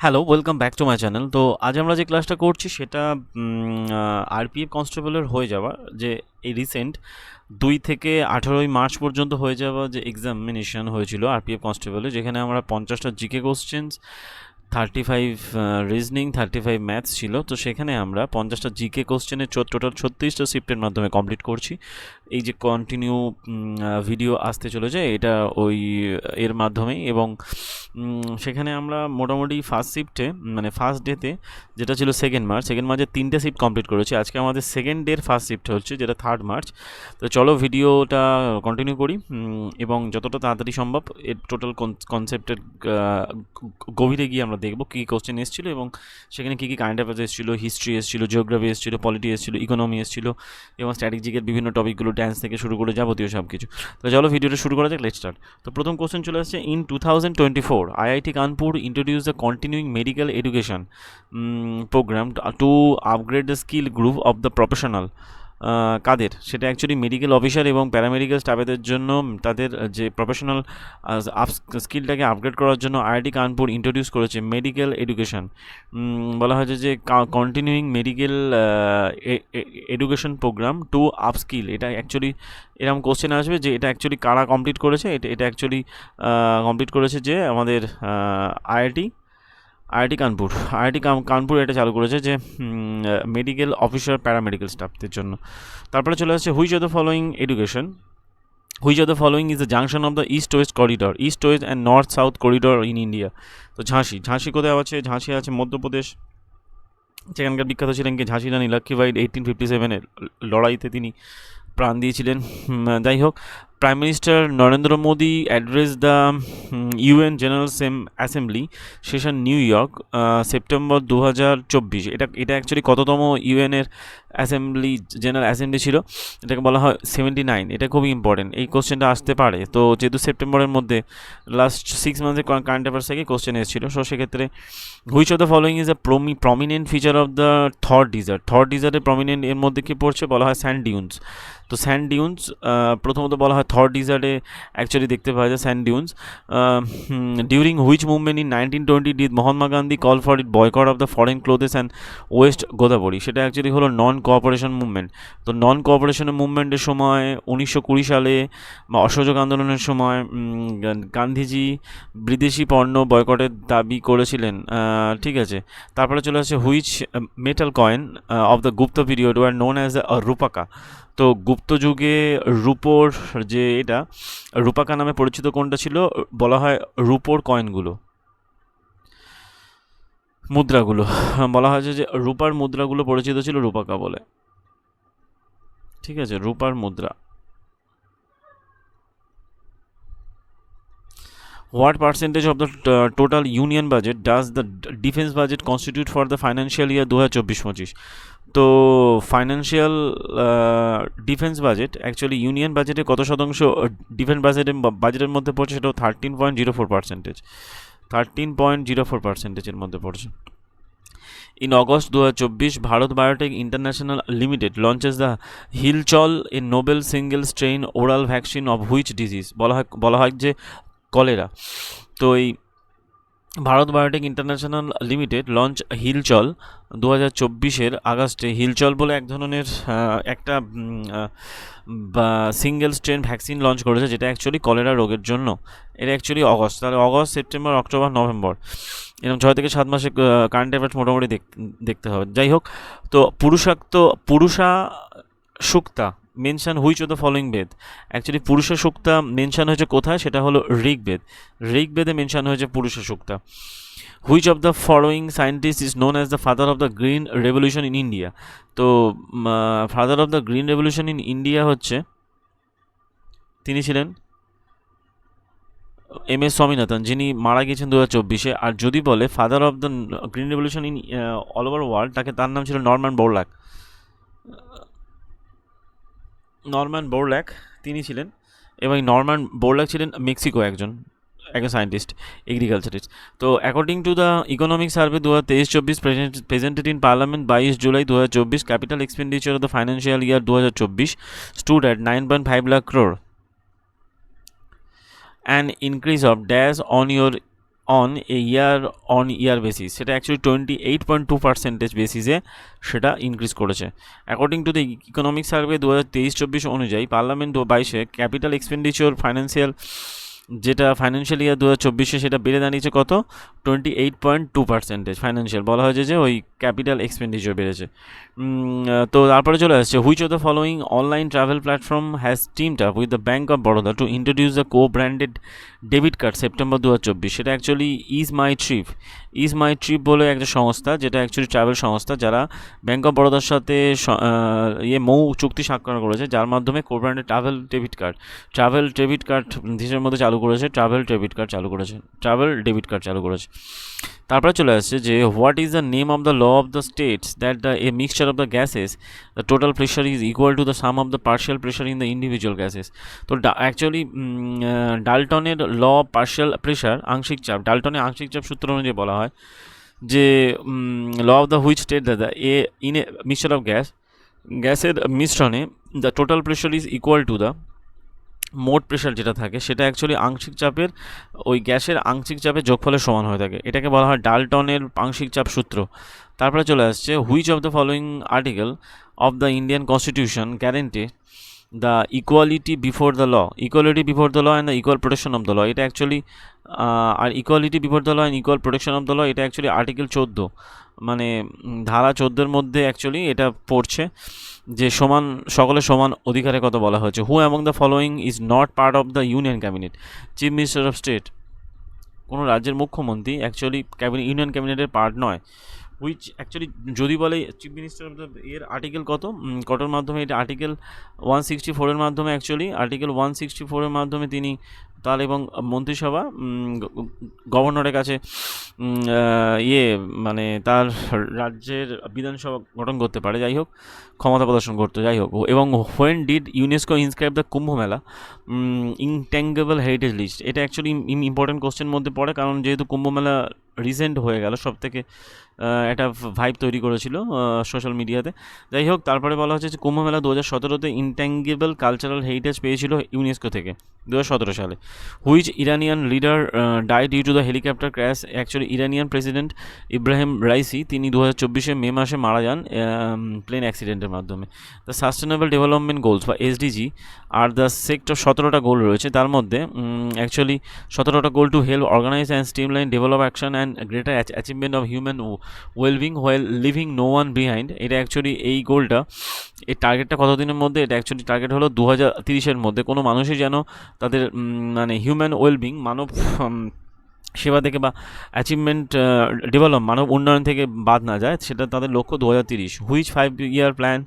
Hello, welcome back to my channel. তো আজ আমরা যে ক্লাসটা করছি সেটা আরপিএফ কনস্টেবলের হয়ে যাওয়া যে এই রিসেন্ট 2 থেকে 18 মার্চ পর্যন্ত হয়ে যাওয়া যে এক্সামিনেশন হয়েছিল আরপিএফ কনস্টেবলে, যেখানে আমরা 50টা জিকে কোশ্চেন্স, 35 রিজনিং, 35 ম্যাথস ছিল। তো সেখানে আমরা 50টা জিকে কোশ্চেনের টোটাল 36টা শিফটের মাধ্যমে কমপ্লিট করছি। এই যে কন্টিনিউ ভিডিও আসতে চলেছে এটা ওই এর মাধ্যমেই, এবং সেখানে আমরা মোটামুটি ফার্স্ট শিফটে মানে ফার্স্ট ডেতে যেটা ছিল সেকেন্ড মার্চের 3টে শিফট কমপ্লিট করেছি। আজকে আমাদের সেকেন্ড ডের ফার্স্ট শিফট হচ্ছে, যেটা 3rd মার্চ। তো চলো ভিডিওটা কন্টিনিউ করি, এবং যতটা তাড়াতাড়ি সম্ভব এর টোটাল কনসেপ্টের গভীরে গিয়ে আমরা দেখবো কী কোশ্চেন এসেছিলো, এবং সেখানে কী কী কারেন্ট অ্যাফেয়ার্স এসেছিলো, হিস্ট্রি এসেছিলো, জিওগ্রাফি এসেছিলো, পলিটি এসেছিলো, ইকোনমি এসেছিলো, এবং স্ট্র্যাটেজিকের বিভিন্ন টপিকগুলো, ড্যান্স থেকে শুরু করে যাবতীয় সব কিছু। তো চলো ভিডিওটা শুরু করা যাক, লেটস স্টার্ট। তো প্রথম কোশ্চেন চলে আসছে, in 2024 IIT Kanpur introduce the continuing medical education program to upgrade the skill group of the professional. কাদের? সেটা অ্যাকচুয়ালি মেডিকেল অফিসার এবং প্যারামেডিক্যাল স্টাফেদের জন্য তাদের যে প্রফেশনাল স্কিলটাকে আপগ্রেড করার জন্য আইআইটি কানপুর ইন্ট্রোডিউস করেছে মেডিকেল এডুকেশন। বলা হয়েছে যে continuing medical education program to upskill. এটা অ্যাকচুয়ালি এরকম কোশ্চেন আসবে যে এটা অ্যাকচুয়ালি কারা কমপ্লিট করেছে। এটা অ্যাকচুয়ালি কমপ্লিট করেছে যে আমাদের আইআইটি কানপুর এটা চালু করেছে, যে মেডিকেল অফিসার প্যারামেডিক্যাল স্টাফদের জন্য। তারপরে চলে আসছে, which of the following is the junction of the east West corridor, east West and north south corridor in India. তো ঝাঁসি কোথায় আছে? ঝাঁসি আছে মধ্যপ্রদেশ। সেখানকার বিখ্যাত ছিলেন কি? ঝাঁসি রানী লক্ষ্মীবাই। 1857-এর লড়াইতে তিনি প্রাণ দিয়েছিলেন। যাই হোক, prime minister Narendra Modi address the UN general assembly session new York September 2024। এটা অ্যাকচুয়ালি কততম ইউএনের জেনারেল অ্যাসেম্বলি ছিল? এটাকে বলা হয় 79। এটা খুবই ইম্পর্টেন্ট, এই কোশ্চেনটা আসতে পারে। তো যেহেতু সেপ্টেম্বরের মধ্যে লাস্ট 6 মান্থের কারেন্ট অ্যাফেয়ার্স থেকে কোশ্চেন এসেছিল, সো সেক্ষেত্রে which of the following is the prominent feature of the Thar ডিজার্টের প্রমিনেন্ট এর মধ্যে কী পড়ছে? বলা হয় স্যান্ড ডিউনস। তো স্যান্ড ডিউনস প্রথমত বলা হয় থর ডিজার্টে অ্যাকচুয়ালি দেখতে পাওয়া যায় sand dunes. During which movement in 1920 did Mahatma Gandhi call for it boycott of the foreign clothes and west Godavari? সেটা অ্যাকচুয়ালি হলো নন কোঅপারেশন মুভমেন্ট। তো নন কোঅপারেশনের মুভমেন্টের সময় 1920 সালে বা অসহযোগ আন্দোলনের সময় গান্ধীজি বিদেশি পণ্য বয়কটের দাবি করেছিলেন। ঠিক আছে, তারপরে চলে আসছে, which metal coin of the Gupta period were known as Rupaka. তো গুপ্ত যুগে রূপোর যে এটা রূপাকা নামে পরিচিত কোনটা ছিল? বলা হয় রূপোর কয়েনগুলো, মুদ্রাগুলো। বলা হয়েছে যে রূপার মুদ্রাগুলো পরিচিত ছিল রূপাকা বলে। ঠিক আছে, রূপার মুদ্রা। What percentage of the total union budget does the defense budget constitute for the financial year 2024-25? তো financial defence budget actually union বাজেটে কত শতাংশ ডিফেন্স বাজেটের মধ্যে পড়ছে? সেটাও 13.04%। 13.04%-এর মধ্যে পড়ছে। In August 2024, Bharat biotech international limited launches the Hillchol a novel single strain oral vaccine of which disease? বলা হয় যে কলেরা। তো এই Bharat biotech international limited launch Hillchol 2024-এর আগস্টে। হিলচল বলে এক ধরনের একটা সিঙ্গেল স্ট্রেন ভ্যাকসিন লঞ্চ করেছে, যেটা অ্যাকচুয়ালি কলেরা রোগের জন্য। এটা অ্যাকচুয়ালি অগস্ট, তাহলে অগস্ট, সেপ্টেম্বর, অক্টোবর, নভেম্বর, এরকম 6 থেকে 7 মাসে কারেন্ট অ্যাফেয়ার্স মোটামুটি দেখতে হবে। যাই হোক, তো Purusha Sukta mention which of the following Veda? Actually Purusha Sukta mention হয়েছে কোথায়? সেটা হলো ঋগ্বেদে মেনশন হয়েছে Purusha Sukta. Which of the following scientist is known as the father of the green revolution in India? তো father of the green revolution in India হচ্ছে, তিনি ছিলেন MS স্বামীনাথন, যিনি মারা গিয়েছেন 2024-এ। আর যদি বলে father of the green revolution in all over world, তার নাম ছিল নরম্যান বোরল্যাক। তিনি ছিলেন, এবং নরম্যান বোরল্যাক ছিলেন মেক্সিকো একজন সায়েন্টিস্ট, এগ্রিকালচারিস্ট। তো according to the economic survey 2023-24 presented in parliament 22 July 2024, capital expenditure of the financial year 2024 stood at 9.5 lakh crore, an increase of dash on a year on year basis, সেটা actually 28.2% বেসিসে সেটা increase করেছে। According to the economic survey 2023-24 অনুযায়ী parliament 22-এ capital expenditure financial, যেটা financial year 2024-এ সেটা বেড়ে দাঁড়িয়েছে কত, 28.2%। ফাইন্যান্সিয়াল বলা হয়েছে যে ওই ক্যাপিটাল এক্সপেন্ডিচার বেড়েছে। তো তারপরে চলে আসছে, which of the following online travel platform has teamed up with the bank of Baroda to introduce the branded debit card September 2024। সেটা অ্যাকচুয়ালি ইজ মাই ট্রিপ বলে একটা সংস্থা, যেটা অ্যাকচুয়ালি ট্রাভেল সংস্থা, যারা ব্যাঙ্ক অফ বরোদার সাথে মৌ চুক্তি স্বাক্ষর করেছে, যার মাধ্যমে ব্র্যান্ডেড ট্রাভেল ডেবিট কার্ড দেশের মধ্যে চালু করেছে, ট্রাভেল ডেবিট কার্ড চালু করেছে। তারপরে চলে আসছে যে what is the name of the law of the states that the a mixture of the gases the total pressure is equal to the sum of the partial pressure in the individual gases. তো actually ডাল্টনের law partial pressure, আংশিক চাপ, ডাল্টনের আংশিক চাপ সূত্র অনুযায়ী বলা হয় যে law of the which state the a in a mixture of গ্যাসের মিশ্রণে the total pressure is equal to the মোট প্রেশার যেটা থাকে সেটা অ্যাকচুয়ালি আংশিক চাপের, ওই গ্যাসের আংশিক চাপের যোগফলের সমান হয়ে থাকে। এটাকে বলা হয় ডাল্টনের আংশিক চাপ সূত্র। তারপরে চলে আসছে, which of the following article of the Indian constitution guarantee the equality before the law and the equal protection of the law. এটা অ্যাকচুয়ালি আর equality before the law and equal protection of the law, এটা actually article 14, মানে ধারা 14-এর মধ্যে actually এটা পড়ছে, যে সকলের সমান অধিকারের কথা বলা হয়েছে। হু among the following is not part of the union cabinet? Chief minister of state, কোনো রাজ্যের মুখ্যমন্ত্রী অ্যাকচুয়ালি ইউনিয়ন ক্যাবিনেটের পার্ট নয়। হুইচ অ্যাকচুয়ালি যদি বলে চিফ মিনিস্টার অফ দ্য এর আর্টিকেল কতর মাধ্যমে, এটা আর্টিকেল 164-এর মাধ্যমে, অ্যাকচুয়ালি আর্টিকেল 164-এর মাধ্যমে তিনি তার এবং মন্ত্রিসভা গভর্নরের কাছে মানে তার রাজ্যের বিধানসভা গঠন করতে পারে, যাই হোক ক্ষমতা প্রদর্শন করতে, যাই হোক। এবং when did UNESCO inscribe the Kumbh Mela intangible heritage list? এটা অ্যাকচুয়ালি ইম্পর্টেন্ট কোশ্চেন মধ্যে পড়ে, কারণ যেহেতু কুম্ভ মেলা রিসেন্ট হয়ে গেল, সব থেকে একটা ভাইব তৈরি করেছিল সোশ্যাল মিডিয়াতে, যাই হোক। তারপরে বলা হচ্ছে যে কুম্ভ মেলা 2017-তে ইনট্যাঙ্গেবল কালচারাল হেরিটেজ পেয়েছিল ইউনেস্কো থেকে 2017 সালে। Which Iranian leader die due to the helicopter crash? Actually Iranian president Ebrahim Raisi, তিনি 2024 মে মাসে মারা যান প্লেন অ্যাক্সিডেন্টের মাধ্যমে। দ্য সাস্টেনেবল ডেভেলপমেন্ট গোলস বা এসডিজি আর দ্য সেক্টর 17টা গোল রয়েছে, তার মধ্যে অ্যাকচুয়ালি 17টা goal to help organise and streamline develop action and greater achievement of human wellbeing while living no one behind. এটা অ্যাকচুয়ালি এই গোলটা, এই টার্গেটটা কতদিনের মধ্যে? এটা অ্যাকচুয়ালি টার্গেট হলো 2030-এর মধ্যে কোনো মানুষই যেন তাদের মানে হিউম্যান ওয়েলবিং, মানব সেবা থেকে বা অ্যাচিভমেন্ট মানব উন্নয়ন থেকে বাদ না যায়, সেটা তাদের লক্ষ্য 2030। Which 5-year plan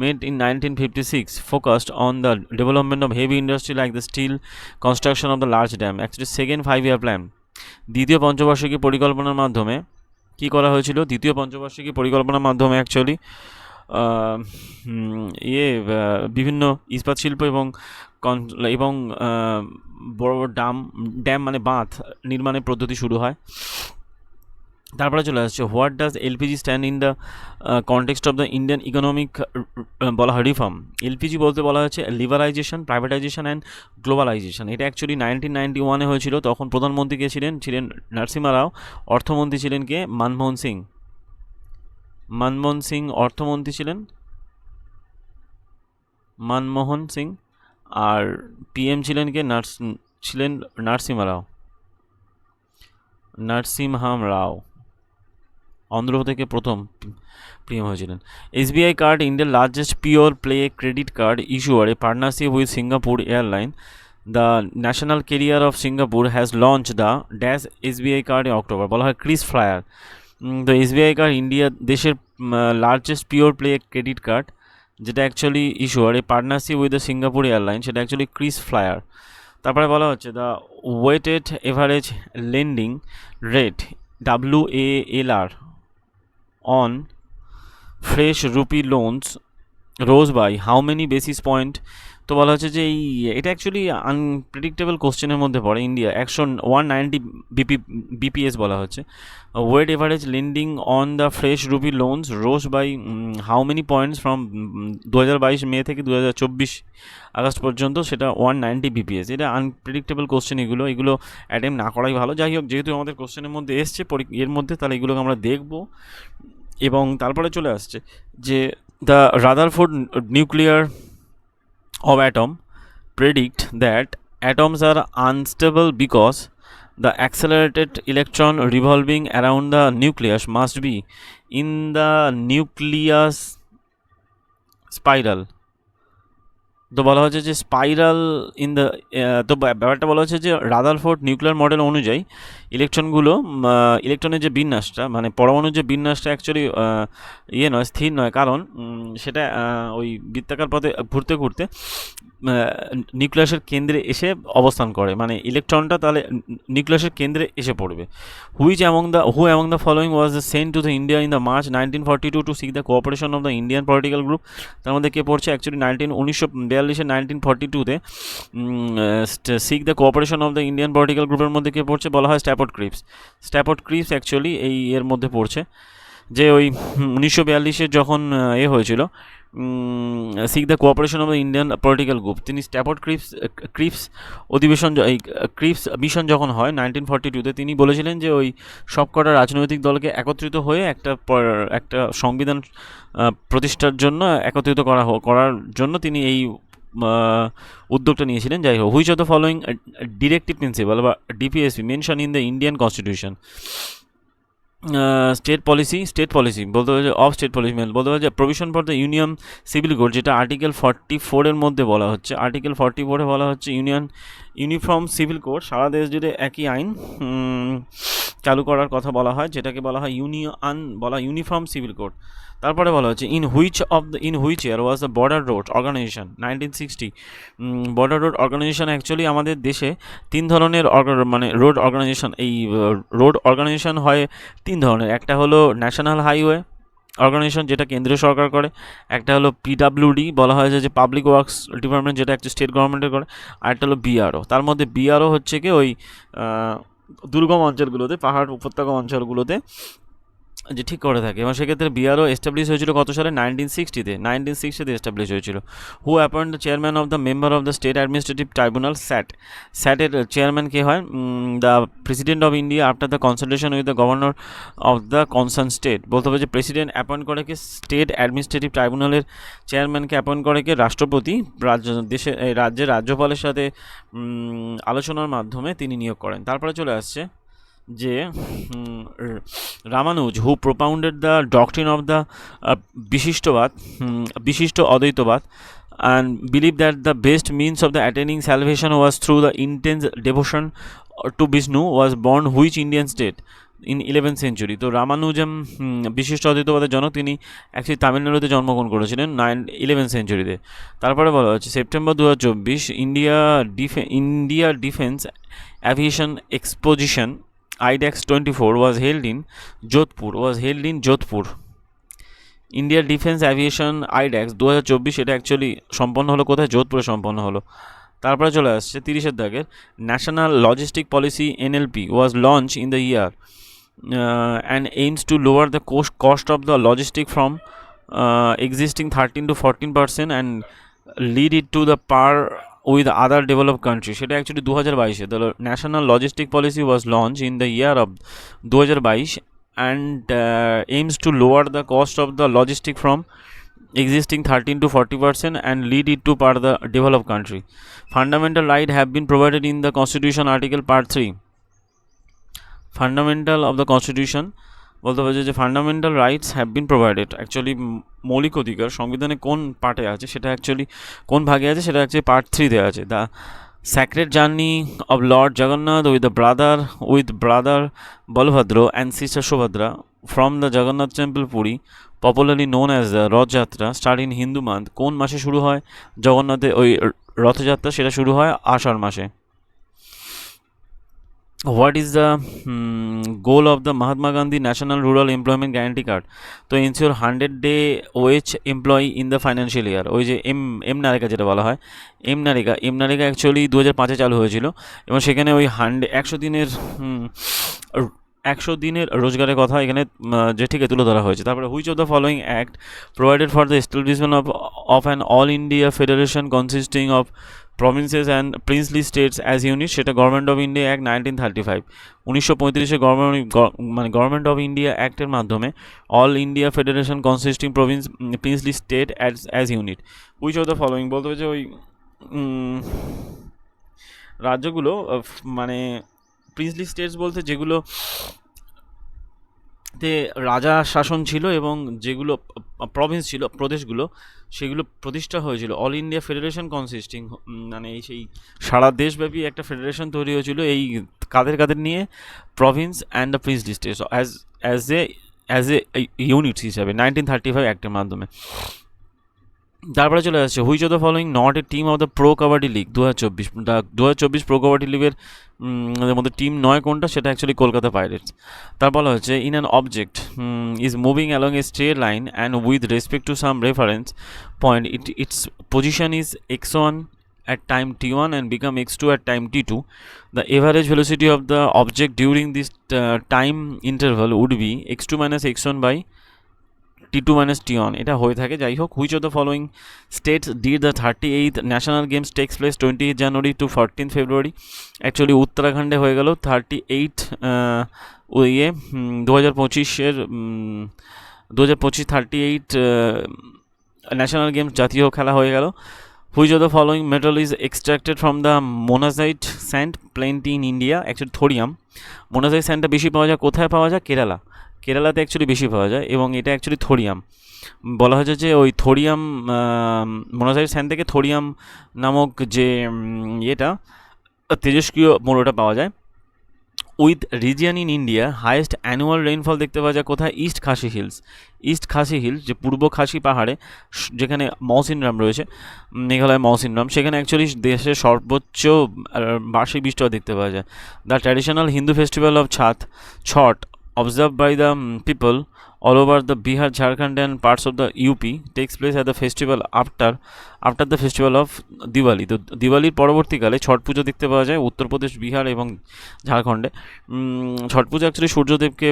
made in 1956 focused on the development of heavy industry like the steel, construction of the large dam? Actually second 5-year plan, দ্বিতীয় পঞ্চবার্ষিকী পরিকল্পনার মাধ্যমে কী করা হয়েছিল? দ্বিতীয় পঞ্চবার্ষিকী পরিকল্পনার মাধ্যমে অ্যাকচুয়ালি বিভিন্ন ইস্পাত শিল্প এবং বড় বড় ড্যাম মানে বাঁধ নির্মাণের পদ্ধতি শুরু হয়। তারপরে চলে আসছে, what does LPG stand in the context of the Indian economic, বলা হয় রিফর্ম। এলপিজি বলতে বলা হচ্ছে লিবারাইজেশন, প্রাইভেটাইজেশন অ্যান্ড গ্লোবালাইজেশন। এটা অ্যাকচুয়ালি 1991-এ হয়েছিল। তখন প্রধানমন্ত্রী কে ছিলেন নরসিমহা রাও, অর্থমন্ত্রী ছিলেন কে? মনমোহন সিং অর্থমন্ত্রী ছিলেন মনমোহন সিং, আর পিএম ছিলেন কে? নরসিমহাম রাও, অন্ধ্র থেকে প্রথম পিএম হয়েছিলেন। এসবিআই কার্ড, ইন্ডিয়ার largest pure play credit card issuer, a partnership with Singapore airline. The national carrier of Singapore has launch the dash SBI card in October, বলা হয় ক্রিস ফ্লায়ার। তো এসবিআই কার্ড ইন্ডিয়া দেশের largest pure play credit card, যেটা actually issuer a partnership with the Singapore airline, সেটা actually Kris Flyer. তারপরে বলা হচ্ছে the weighted average lending rate WALR on fresh rupee loans rose by how many basis point তো বলা হচ্ছে যে এটা অ্যাকচুয়ালি আনপ্রেডিক্টেবল কোশ্চেনের মধ্যে পড়ে। ইন্ডিয়া 190 বিপিএস বলা হচ্ছে। Weight average lending on the fresh rupee loans rose by how many points from 2022 May থেকে 2024 আগস্ট পর্যন্ত, সেটা 190 বিপিএস। এটা আনপ্রেডিক্টেবল কোশ্চেন, এগুলো অ্যাটেম্প না করাই ভালো। যাই হোক, যেহেতু আমাদের কোশ্চেনের মধ্যে এসছে এর মধ্যে, তাহলে এগুলোকে আমরা দেখব। এবং তারপরে চলে আসছে যে the Rutherford nuclear of atom predict that atoms are unstable because the accelerated electron revolving around the nucleus must be in the nucleus spiral. তো বলা হচ্ছে যে স্পাইরাল ইন দ্য, তো ব্যাপারটা বলা হচ্ছে যে রাদারফোর্ড নিউক্লিয়ার মডেল অনুযায়ী ইলেকট্রনের যে বিন্যাসটা, মানে পরমাণুর যে বিন্যাসটা অ্যাকচুয়ালি নয়, স্থির নয়, কারণ সেটা ওই বৃত্তাকার পথে ঘুরতে ঘুরতে নিউক্লিয়াসের কেন্দ্রে এসে অবস্থান করে, মানে ইলেকট্রনটা তাহলে নিউক্লিয়াসের কেন্দ্রে এসে পড়বে। Who among the following was sent to the India in the March 1942 to seek the cooperation of the Indian political group. তার মধ্যে কে পড়ছে অ্যাকচুয়ালি 1942-এ 1942-তে seek the cooperation of the Indian political গ্রুপের মধ্যে কে পড়ছে, বলা হয় স্ট্যাফোর্ড ক্রিপস অ্যাকচুয়ালি এর মধ্যে পড়ছে। যে ওই 1942-এ যখন হয়েছিল sick the cooperation of the Indian political group, তিনি স্ট্যাফোর্ড ক্রিপস ক্রিপস মিশন যখন হয় 1942-তে, তিনি বলেছিলেন যে ওই সবকটা রাজনৈতিক দলকে একত্রিত হয়ে একটা সংবিধান প্রতিষ্ঠার জন্য একত্রিত করার জন্য তিনি এই উদ্যোগটা নিয়েছিলেন। যাই হোক, which of the following directive principle বা DPSP mention in the Indian constitution. State policy বলতে হবে যে স্টেট পলিসি বলতে হবে যে provision for the union civil code, যেটা আর্টিকেল 44-এর মধ্যে বলা হচ্ছে। আর্টিকেল 44-এ বলা হচ্ছে ইউনিফর্ম সিভিল কোড, সারা দেশ জুড়ে একই আইন চালু করার কথা বলা হয়, যেটাকে বলা হয় ইউনিফর্ম সিভিল কোড। তারপরে বলা হচ্ছে in which year was the border road organization 1960। Border road organization actually আমাদের দেশে 3 ধরনের মানে রোড অর্গানাইজেশন, এই রোড অর্গানাইজেশন হয় 3 ধরনের। একটা হলো ন্যাশনাল হাইওয়ে অর্গানাইজেশন, যেটা কেন্দ্রীয় সরকার করে। একটা হলো পিডাব্লিউডি, বলা হয় যে পাবলিক ওয়ার্কস ডিপার্টমেন্ট, যেটা একটা স্টেট গভর্নমেন্টের করে। আর একটা হলো বিআরও। তার মধ্যে বিআরও হচ্ছে কি ওই দুর্গম অঞ্চলগুলোতে, পাহাড় উপত্যকা অঞ্চলগুলোতে যে ঠিক করে থাকে। এবং সেক্ষেত্রে বিআরও এস্টাবলিশ হয়েছিল কত সালে, 1960-তে এস্টাবলিশ হয়েছিল। Who appoint the chairman of the member of the state administrative tribunal স্যাটের চেয়ারম্যান কে হয়, the president of India after the consultation with the governor of the concern state. বলতে হবে যে প্রেসিডেন্ট অ্যাপয়েন্ট করে কে, স্টেট অ্যাডমিনিস্ট্রেটিভ ট্রাইব্যুনালের চেয়ারম্যানকে appoint করে কে রাষ্ট্রপতি, রাজ্যের রাজ্যপালের সাথে আলোচনার মাধ্যমে তিনি নিয়োগ করেন। তারপরে চলে আসছে যে Ramanuja, who propounded the doctrine of the Vishishta অদ্বৈতবাদ and believed that the best means of the attaining salvation was through the intense devotion to Vishnu, was born which Indian state in 11th century? তো রামানুজম বিশিষ্ট অদ্বৈতবাদের জনক, তিনি actually তামিলনাড়ুতে জন্মগ্রহণ করেছিলেন 11th সেঞ্চুরিতে। তারপরে বলা হচ্ছে September 2024 India defence aviation exposition IDEX 24 was held in Jodhpur. ইন্ডিয়ার ডিফেন্স অ্যাভিয়েশন আইড্যাক্স 2024 এটা অ্যাকচুয়ালি সম্পন্ন হলো কোথায়, যোধপুরে সম্পন্ন হলো। তারপরে চলে আসছে 30-এর দাগের national logistic policy NLP was launch in the year and aims to lower the cost of the logistic from existing 13 to 14% and lead it to the par with other developed countries. সেটা actually 2022-এ the national logistic policy was launched in the year of 2022 and aims to lower the cost of the logistic from existing 13 to 40% and lead it to par the developed country. Fundamental rights have been provided in the Constitution Article Part 3. Fundamental of the Constitution বলতে হবে যে fundamental rights have been provided. Actually মৌলিক অধিকার সংবিধানে কোন পার্টে আছে, সেটা অ্যাকচুয়ালি কোন ভাগে আছে, সেটা অ্যাকচুয়ালি Part 3-তে আছে। The sacred journey of lord Jagannath with brother Balabhadra and sister Subhadra from the Jagannath temple Puri, popularly known as the Rath Yatra, start in Hindu month. কোন মাসে শুরু হয় জগন্নাথের ওই রথযাত্রা, সেটা শুরু হয় আষাঢ় মাসে। What is the goal of the Mahatma Gandhi national rural employment guarantee card? তো ensure 100 day wage employee in the financial year. ওই যে এম নারেগা যেটা বলা হয়, এম নারেগা অ্যাকচুয়ালি 2005-এ চালু হয়েছিল এবং সেখানে ওই 100 দিনের 100 দিনের রোজগারের কথা এখানে যে ঠিক তুলে ধরা হয়েছে। তারপরে which of the following act provided for the establishment of an all India federation consisting of provinces and princely states as unit? সেটা গভর্নমেন্ট অফ ইন্ডিয়া অ্যাক্ট 1935। 1935-এ গভর্নমেন্ট অফ ইন্ডিয়া অ্যাক্টের মাধ্যমে all India federation consisting province princely state as unit. Which of the following বলতে হচ্ছে ওই রাজ্যগুলো মানে princely states বলতে যেগুলো তে রাজা শাসন ছিল এবং যেগুলো প্রভিন্স ছিল, প্রদেশগুলো, সেগুলো প্রতিষ্ঠা হয়েছিল অল ইন্ডিয়া ফেডারেশন কনসিস্টিং, মানে এই সেই সারা দেশব্যাপী একটা ফেডারেশন তৈরি হয়েছিল এই কাদের কাদের নিয়ে? Province and the princely states as a units হিসাবে 1935 অ্যাক্টের মাধ্যমে। তারপরে চলে আসছে which of the following not a team of the pro kabaddi league 2024 pro kabaddi লিগের মধ্যে টিম নয় কোনটা? সেটা অ্যাকচুয়ালি কলকাতা পাইরেটস। তার বলা হচ্ছে in an object is moving along A straight line and with respect to some reference point it's position is x1 at time t1 and become x2 at time t2. The average velocity of the object during this time interval would be x2 minus x1 by T two minus T one, এটা হয়ে থাকে। যাই হোক, which of the following states did the 38th national games takes place 20 January to 14 February? Actually উত্তরাখণ্ডে হয়ে গেল 38 ইয়ে 2025-এর 2025 38 national games জাতীয় খেলা হয়ে গেল। Which of the following metal is extracted from the monazite sand plenty in India? Actually thorium. Monazite স্যান্ডটা বেশি পাওয়া যায় কোথায়? পাওয়া যায় কেরালাতে অ্যাকচুয়ালি বেশি পাওয়া যায় এবং এটা অ্যাকচুয়ালি থোরিয়াম। বলা হয়েছে যে ওই থোরিয়াম মোনাজাইট স্যান্ড থেকে থোরিয়াম নামক যে ইয়েটা তেজস্ক্রিয় মৌলটা পাওয়া যায়। With region in India highest annual rainfall দেখতে পাওয়া যায় কোথায়? ইস্ট খাসি হিলস, যে পূর্ব খাসি পাহাড়ে, যেখানে মৌসিনরাম রয়েছে, মেঘালয় মৌসিনরাম, সেখানে অ্যাকচুয়ালি দেশের সর্বোচ্চ বার্ষিক বৃষ্টিপাত দেখতে পাওয়া যায়। The traditional Hindu festival of Chhath observed by the people all over the Bihar, Jharkhand and parts of the UP takes place at the festival after the festival of Diwali. তো দিওয়ালির পরবর্তীকালে ছট পুজো দেখতে পাওয়া যায় উত্তরপ্রদেশ, বিহার এবং ঝাড়খণ্ডে। ছট পুজো অ্যাকচুয়ালি সূর্যদেবকে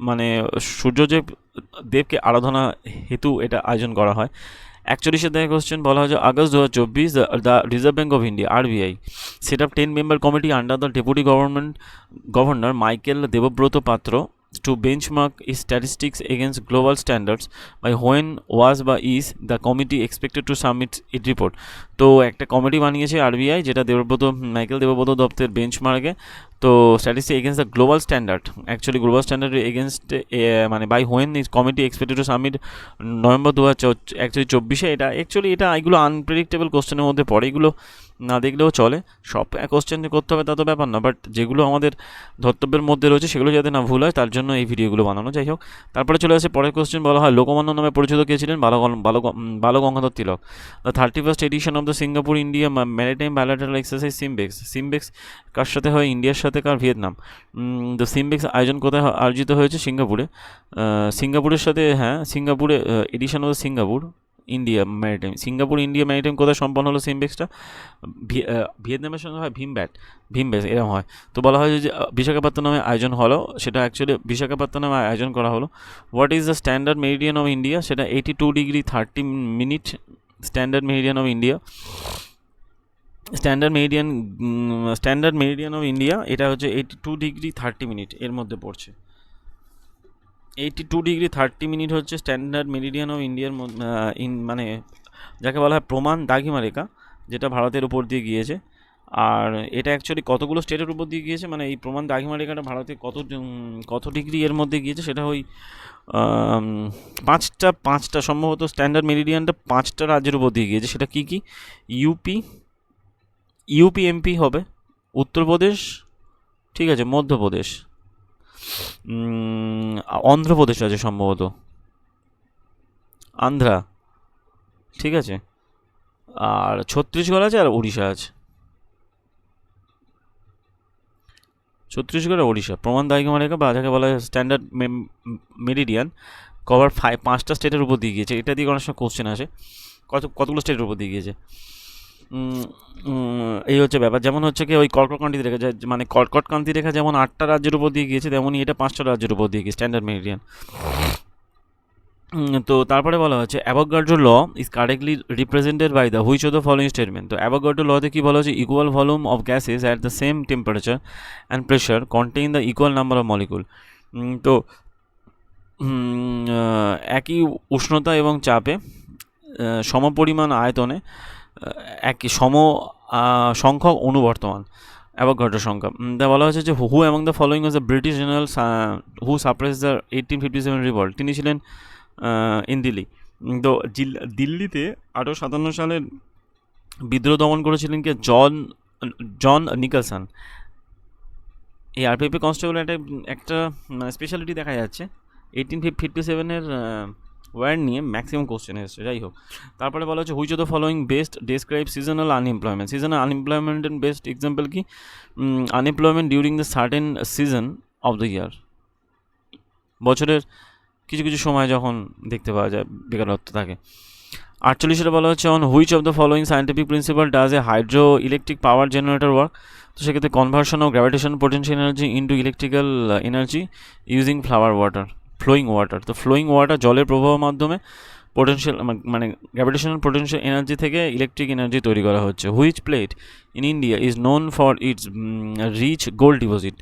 মানে দেবকে আরাধনা হেতু এটা আয়োজন করা হয়। অ্যাকচুয়ালি সে দেখা কোশ্চেন বলা হয় যে August 2024 the reserve bank of India RBI set up 10 member committee under the deputy governor Michael Debabrata Patra to benchmark its statistics against global standards. By when was বা is the committee expected to submit its report? তো একটা committee বানিয়েছে RBI যেটা Michael Debabrata দত্তের বেঞ্চমার্কে। তো statistic against the global standard, actually global standard against মানে by when is committee expected to submit November 2024। এটা অ্যাকচুয়ালি এগুলো আনপ্রেডিক্টেবল কোশ্চেনের মধ্যে পড়ে, এগুলো না দেখলেও চলে। সব কোশ্চেন যে করতে হবে তা তো ব্যাপার না, বাট যেগুলো আমাদের ধর্তব্যের মধ্যে রয়েছে সেগুলো যাতে না ভুল হয় তার জন্য এই ভিডিওগুলো বানানো। যাই হোক, তারপরে চলে আসে পরের কোশ্চেন, বলা হয় লোকমান্য নামে পরিচিত কে ছিলেন? Bal Gangadhar Tilak. The 31st edition of the Singapore India maritime bilateral exercise SIMBEX কার সাথে হয়? ইন্ডিয়ার সাথে, কার? ভিয়েতনাম। তো সিমবেক্স আয়োজন কোথায় আয়োজিত হয়েছে? সিঙ্গাপুরের সাথে, হ্যাঁ সিঙ্গাপুরে addition of the Singapore India maritime কোথায় সম্পন্ন হলো সিমবেক্সটা? ভিয়েতনামের সঙ্গে হয় ভীমবেস এরকম হয়। তো বলা হয় যে বিশাখাপত্তনমে আয়োজন হলো, সেটা অ্যাকচুয়ালি বিশাখাপত্তনমে আয়োজন করা হলো। What is the standard meridian of India? সেটা 82 degree 30 minute standard meridian of India. Standard meridian of India এটা হচ্ছে 82 ডিগ্রি 30 মিনিট এর মধ্যে পড়ছে। 82 ডিগ্রি 30 মিনিট হচ্ছে স্ট্যান্ডার্ড মেরিডিয়ান অফ ইন্ডিয়ার মানে যাকে বলা হয় প্রমাণ দাগিমা রেখা, যেটা ভারতের উপর দিয়ে গিয়েছে। আর এটা অ্যাকচুয়ালি কতগুলো স্টেটের উপর দিয়ে গিয়েছে, মানে এই প্রমাণ দাগিমা রেখাটা ভারতে কত ডিগ্রি এর মধ্যে গিয়েছে, সেটা ওই পাঁচটা সম্ভবত স্ট্যান্ডার্ড মেরিডিয়ানটা 5টা রাজ্যের উপর দিয়ে গিয়েছে। সেটা কি ইউপি এমপি হবে, উত্তরপ্রদেশ, ঠিক আছে, মধ্যপ্রদেশ, অন্ধ্রপ্রদেশ আছে সম্ভবত, আন্ধ্রা, ঠিক আছে, আর ছত্তিশগড় আছে আর উড়িষ্যা আছে। ছত্তিশগড় আর ওড়িশা। প্রমাণ দায়িকা রেখা বা যাকে বলা হয় স্ট্যান্ডার্ড মেরিডিয়ান কভার 5টা স্টেটের উপর দিয়ে গিয়েছে। এটা দিয়ে অনেক সময় কোশ্চেন আসে, কতগুলো স্টেটের উপর দিয়ে গিয়েছে। এই হচ্ছে ব্যাপার। যেমন হচ্ছে কি ওই কর্কট ক্রান্তি রেখা, মানে কর্কট ক্রান্তি রেখা যেমন 8টা রাজ্যের উপর দিয়ে গিয়েছে, তেমনই এটা 5টা রাজ্যের উপর দিয়ে গিয়েছে, স্ট্যান্ডার্ড মেরিডিয়ান। তো তারপরে বলা হচ্ছে Avogadro law is correctly represented by the which of the following statement. তো অ্যাভোগাড্রো লতে কী বলা হচ্ছে, equal volume of gases at the same temperature and pressure contain the equal number of molecule. তো একই উষ্ণতা এবং চাপে সমপরিমাণ আয়তনে একই সংখ্যক অণু বর্তমান, অ্যাভোগাড্রো সংখ্যা। তা বলা হচ্ছে যে হু among the following was the British general who suppress the 1857 revolt. তিনি ছিলেন ইন দিল্লি। তো দিল্লিতে 1857 সালের বিদ্রোহ দমন করেছিলেন কে, জন নিকলসন। এই আরপিএফ কনস্টেবল একটা মানে স্পেশালিটি দেখা যাচ্ছে 1857-এর ওয়ার্ড নিয়ে ম্যাক্সিমাম কোশ্চেন এসেছে। যাই হোক, তারপরে বলা হচ্ছে which of the following best describe seasonal unemployment. Seasonal আনএমপ্লয়মেন্টের বেস্ট এক্সাম্পল কি, unemployment during the certain season of the year. বছরের কিছু কিছু সময় যখন দেখতে পাওয়া যায় বেকারত্ব থাকে। 48 বলা হচ্ছে on which of the following scientific principle does a hydro electric power generator work. তো সেক্ষেত্রে conversion of gravitation potential energy into electrical energy using flowing water. তো ফ্লোয়িং ওয়াটার জলের প্রবাহের মাধ্যমে পোটেনশিয়াল মানে গ্র্যাভিটেশনাল পোটেনশিয়াল এনার্জি থেকে electric energy তৈরি করা হচ্ছে। Which plate in India is known for its rich gold deposit.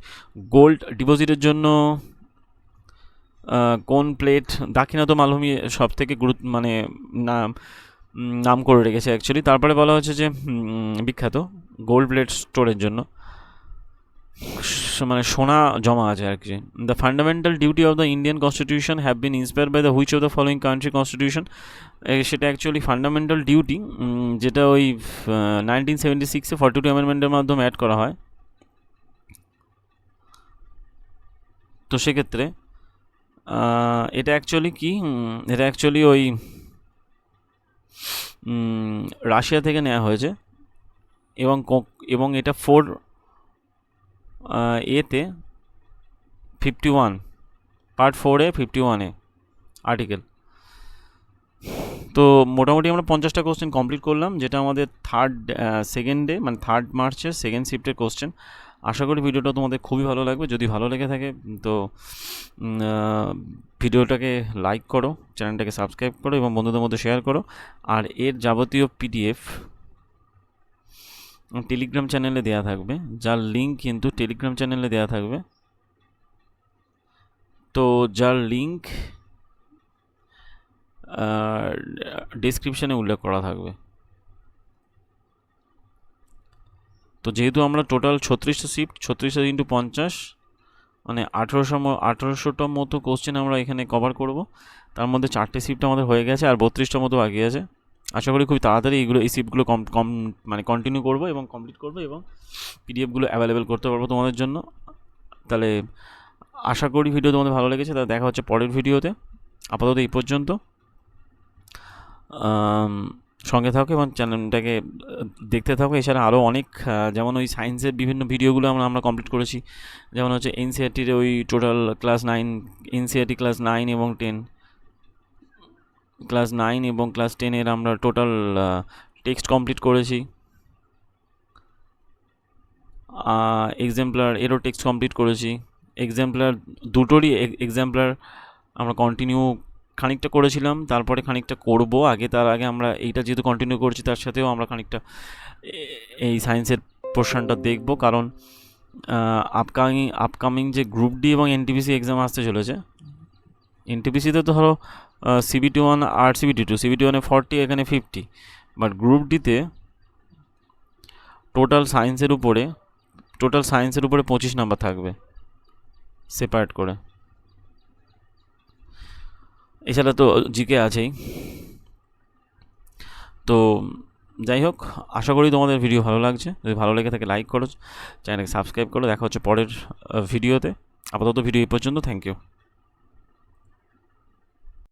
Gold ডিপোজিটের জন্য কোন প্লেট দাক্ষিণাত্য মালভূমি সব থেকে মানে নাম করে রেখেছে অ্যাকচুয়ালি। তারপরে বলা হচ্ছে যে বিখ্যাত গোল্ড প্লেট স্টোরের জন্য মানে সোনা জমা আছে আর কি। The fundamental duty of the Indian constitution have been inspired by the which of the following country constitution. সেটা অ্যাকচুয়ালি ফান্ডামেন্টাল ডিউটি, যেটা ওই 1976-এ 42 অ্যামেন্ডমেন্টের মাধ্যমে অ্যাড করা হয়। তো সেক্ষেত্রে এটা অ্যাকচুয়ালি কি, এটা অ্যাকচুয়ালি ওই রাশিয়া থেকে নেওয়া হয়েছে এবং এটা 4A-তে 51 পার্ট 4A 51A আর্টিকেল। তো মোটামুটি আমরা 50টা কোশ্চেন কমপ্লিট করলাম, যেটা আমাদের সেকেন্ড মার্চের সেকেন্ড শিফটের কোশ্চেন। আশা করি ভিডিওটা তোমাদের খুবই ভালো লাগবে। যদি ভালো লেগে থাকে তো ভিডিওটাকে লাইক করো, চ্যানেলটাকে সাবস্ক্রাইব করো এবং বন্ধুদের মধ্যে শেয়ার করো। আর এর যাবতীয় পিডিএফ টেলিগ্রাম চ্যানেলে দেওয়া থাকবে, যার লিঙ্ক কিন্তু টেলিগ্রাম চ্যানেলে দেওয়া থাকবে। তো যার লিঙ্ক ডেসক্রিপশানে উল্লেখ করা থাকবে। তো যেহেতু আমরা টোটাল 36টা শিফট, 36 ইন্টু 50 মানে 1800টার মতো কোশ্চেন আমরা এখানে কভার করব। তার মধ্যে 4টে শিফট আমাদের হয়ে গেছে আর 32টার মতো বাকি আছে। আশা করি খুব তাড়াতাড়ি এই শিফটগুলো মানে কন্টিনিউ করবো এবং কমপ্লিট করবো এবং পিডিএফগুলো অ্যাভেলেবেল করতে পারবো তোমাদের জন্য। তাহলে আশা করি ভিডিও তোমাদের ভালো লেগেছে। তাহলে দেখা হচ্ছে পরের ভিডিওতে। আপাতত এই পর্যন্ত। সঙ্গে থাকো এবং চ্যানেলটাকে দেখতে থাকো। এছাড়া আরও অনেক যেমন ওই সায়েন্সের বিভিন্ন ভিডিওগুলো আমরা কমপ্লিট করেছি। যেমন হচ্ছে এনসিইআরটির ওই টোটাল ক্লাস 9, এনসিইআরটি ক্লাস 9 এবং 10, ক্লাস 9 এবং ক্লাস 10-এর আমরা টোটাল টেক্সট কমপ্লিট করেছি। এক্সাম্পলার এরও টেক্সট কমপ্লিট করেছি। এক্সাম্পলার দুটোরই এক্সাম্পলার আমরা কন্টিনিউ খানিকটা করেছিলাম, তারপরে খানিকটা করব। তার আগে আমরা এইটা যেহেতু কন্টিনিউ করছি, তার সাথেও আমরা খানিকটা এই সায়েন্সের পোর্শনটা দেখব। কারণ আপকামিং যে গ্রুপ ডি এবং এনটিপিসি এক্সাম আসতে চলেছে। এনটিপিসিতে তো ধরো CBT 1 আর CBT 2, CBT 1-এ 40, এখানে 50, বাট গ্রুপ ডিতে টোটাল সায়েন্সের উপরে 25 নাম্বার থাকবে সেপারেট করে। এছাড়া তো জিকে আছেই। তো যাই হোক, আশা করি তোমাদের ভিডিও ভালো লাগছে। যদি ভালো লেগে থাকে লাইক করো, চ্যানেলকে সাবস্ক্রাইব করো। দেখা হচ্ছে পরের ভিডিওতে। আপাতত ভিডিও এই পর্যন্ত। Thank you.